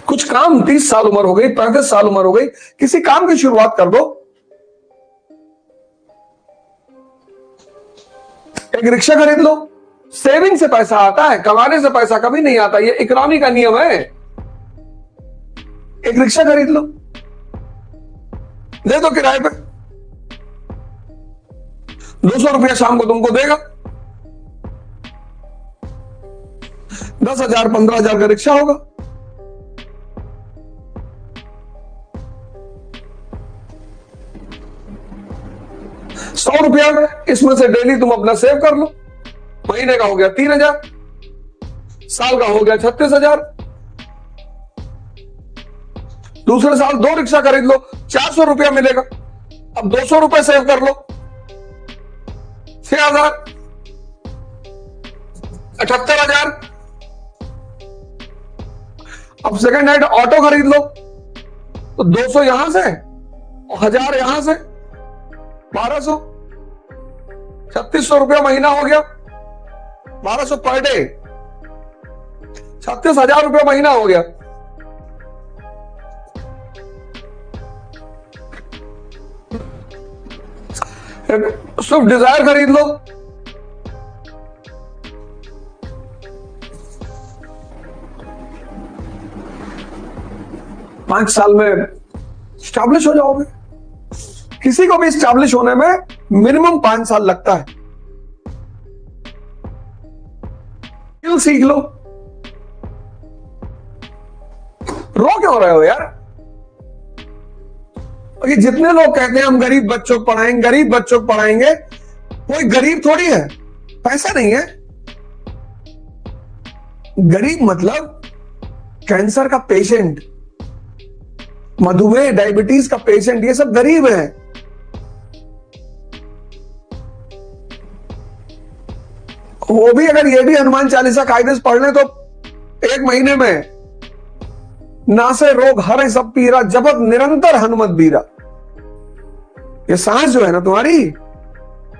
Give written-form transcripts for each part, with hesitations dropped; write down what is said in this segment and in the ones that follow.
कुछ काम 30 साल उम्र हो गई, 35 साल उम्र हो गई, किसी काम की शुरुआत कर दो। एक रिक्शा खरीद लो। सेविंग से पैसा आता है, कमाने से पैसा कभी नहीं आता, ये इकोनॉमी का नियम है। एक रिक्शा खरीद लो, दे दो किराए पे, 200 रुपया शाम को तुमको देगा। 10,000 15,000 का रिक्शा होगा। ₹100 इसमें से डेली तुम अपना सेव कर लो। महीने का हो गया 3,000, साल का हो गया 36,000। दूसरे साल 2 रिक्शा खरीद लो, ₹400 मिलेगा। अब ₹200 सेव कर लो, 6,000, 78,000। अब सेकंड हैंड ऑटो खरीद लो, तो 200 यहां से और 1,000 यहां से, 1,200, ₹3,600 महीना हो गया। 1,200 पर डे, ₹36,000 महीना हो गया। स्विफ्ट डिजायर खरीद लो, पांच साल में स्टैब्लिश हो जाओगे। किसी को भी स्टैब्लिश होने में मिनिमम 5 साल लगता है। स्किल सीख लो। रो क्यों रहे हो यार? और ये जितने लोग कहते हैं हम गरीब बच्चों को पढ़ाएंगे, गरीब बच्चों को पढ़ाएंगे, कोई गरीब थोड़ी है, पैसा नहीं है। गरीब मतलब कैंसर का पेशेंट, मधुमेह, डायबिटीज का पेशेंट, ये सब गरीब है। वो भी अगर ये भी हनुमान चालीसा कायदे से पढ़ ले तो 1 महीने में नासे रोग हरे सब पीरा, जपत निरंतर हनुमत बीरा। ये सांस जो है ना तुम्हारी,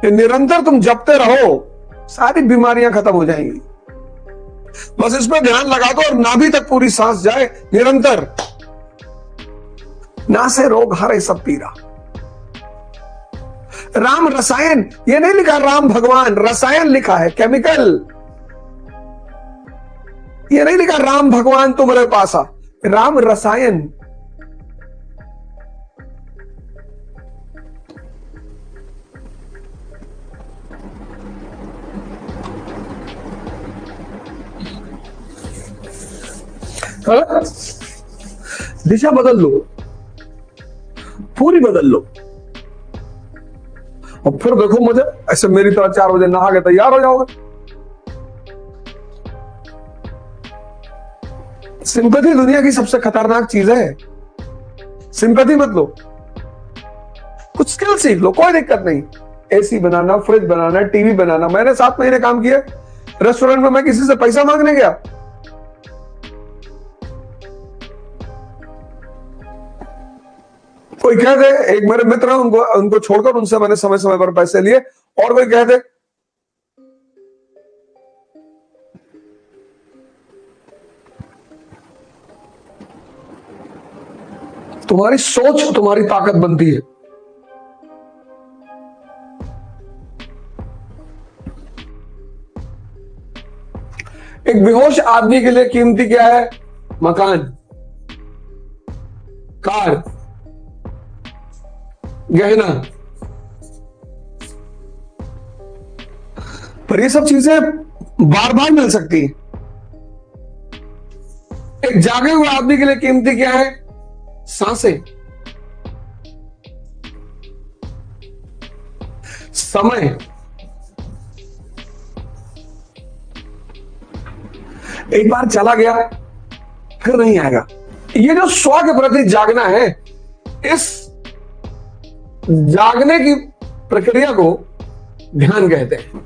ये निरंतर तुम जपते रहो, सारी बीमारियां खत्म हो जाएंगी। बस इसमें ध्यान लगा दो और नाभि तक पूरी सांस जाए निरंतर। नासे रोग हरे सब पीरा। राम रसायन, ये नहीं लिखा राम भगवान, रसायन लिखा है, केमिकल। ये नहीं लिखा राम भगवान तुम्हारे पास आ, राम रसायन। दिशा बदल लो, पूरी बदल लो, और फिर देखो मुझे ऐसे मेरी तरह 4 बजे नहा के तैयार हो जाओगे। सिंपैथी दुनिया की सबसे खतरनाक चीज है। सिंपैथी मत लो, कुछ स्किल सीख लो, कोई दिक्कत नहीं। एसी बनाना, फ्रिज बनाना, टीवी बनाना। मैंने 7 महीने काम किए रेस्टोरेंट में, मैं किसी से पैसा मांगने गया? कोई कह दे, एक मेरे मित्र हैं, उनको छोड़कर उनसे मैंने समय समय पर पैसे लिए, और कोई कह दे तुम्हारी सोच तुम्हारी ताकत बनती है। एक बेहोश आदमी के लिए कीमती क्या है? मकान, कार, गहना। पर ये सब चीजें बार बार मिल सकती हैं। एक जागे हुए आदमी के लिए कीमती क्या है? सांसें, समय। एक बार चला गया फिर नहीं आएगा। ये जो स्व के प्रति जागना है, इस जागने की प्रक्रिया को ध्यान कहते हैं,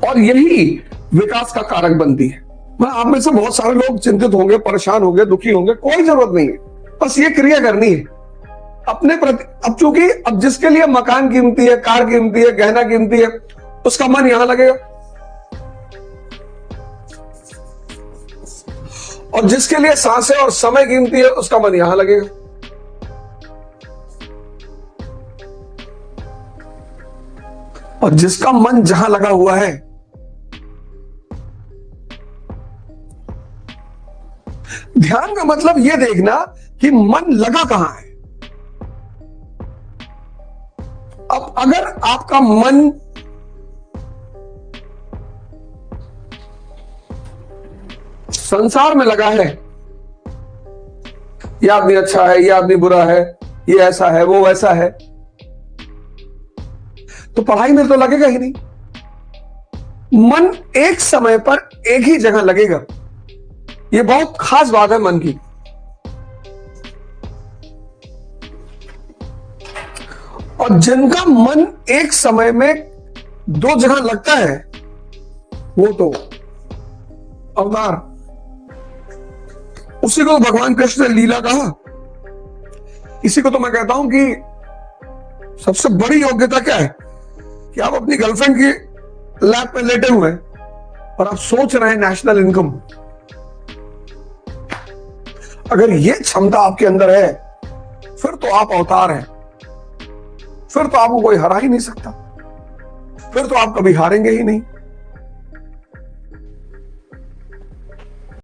और यही विकास का कारक बनती है। मैं आप में से बहुत सारे लोग चिंतित होंगे, परेशान होंगे, दुखी होंगे, कोई जरूरत नहीं है। बस ये क्रिया करनी है अपने प्रति। अब चूंकि अब जिसके लिए मकान कीमती है, कार कीमती है, गहना कीमती है, उसका मन यहां लगेगा। और जिसके लिए सांसें और समय कीमती है उसका मन यहां लगेगा। और जिसका मन जहां लगा हुआ है, ध्यान का मतलब यह देखना कि मन लगा कहां है। अब अगर आपका मन संसार में लगा है, ये आदमी अच्छा है, ये आदमी बुरा है, ये ऐसा है, वो वैसा है, तो पढ़ाई में तो लगेगा ही नहीं। मन एक समय पर एक ही जगह लगेगा, ये बहुत खास बात है मन की। और जिनका मन एक समय में दो जगह लगता है, वो तो अवतार, उसी को भगवान कृष्ण ने लीला कहा। इसी को तो मैं कहता हूं कि सबसे बड़ी योग्यता क्या है कि आप अपनी गर्लफ्रेंड की लैप में लेटे हुए हैं और आप सोच रहे हैं नेशनल इनकम। अगर यह क्षमता आपके अंदर है, फिर तो आप अवतार हैं, फिर तो आपको कोई हरा ही नहीं सकता, फिर तो आप कभी हारेंगे ही नहीं।